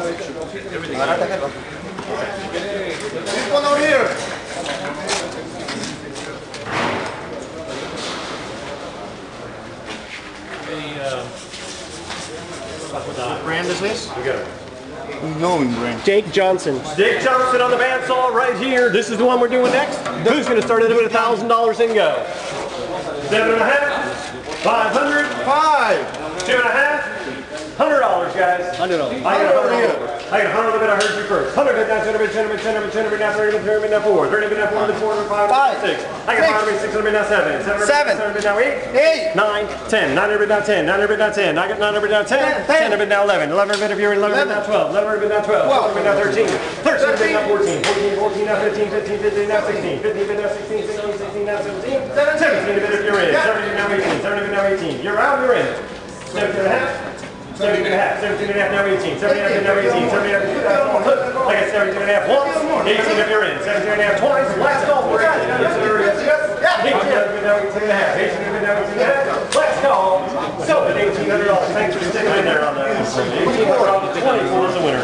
This one over here. What brand is this? We got it. Unknown brand. Dake Johnson. Dake Johnson on the bandsaw right here. This is the one we're doing next. Who's going to start at about $1,000 and go? 7.5, 500, 5. 2.5, $100, guys. $100. I got $100. I got $100 bid. I heard you first. 100 bid now, 200 bid, 200 bid, 200 bid, 200 bid now, 30 bid, 30 bid now, 4, 30 bid now, 400 bid, 400 bid, 500 bid, 6. I got 500 bid, 600 bid now, 7. 700 bid now, 8. 9, 10. 900 bid now, 10. 900 bid now, 10. I got 900 bid now, 10. 10 bid now, 11. 11 bid if you're in 11 bid now, 12. 11 bid now, 12. 11 bid now, 13. 13 bid now, 14. 14 now, 15. 15 bid now, 16. 15 bid now, 16. 16 now, 17. 17 bid if you're in. 17 bid now, 18. 17 bid now, 18. You're out, you're in. 17.5. 17.5, 17.5 now 18, 17.5 now 18, 17.5 I got 17.5 once, 18 if you're in, 17.5 twice, last call for 18. 18 now 18.5, 18 now 18.5, last call, so at $1,800. Thanks for sticking in there on that. $1,800, 24 is the winner.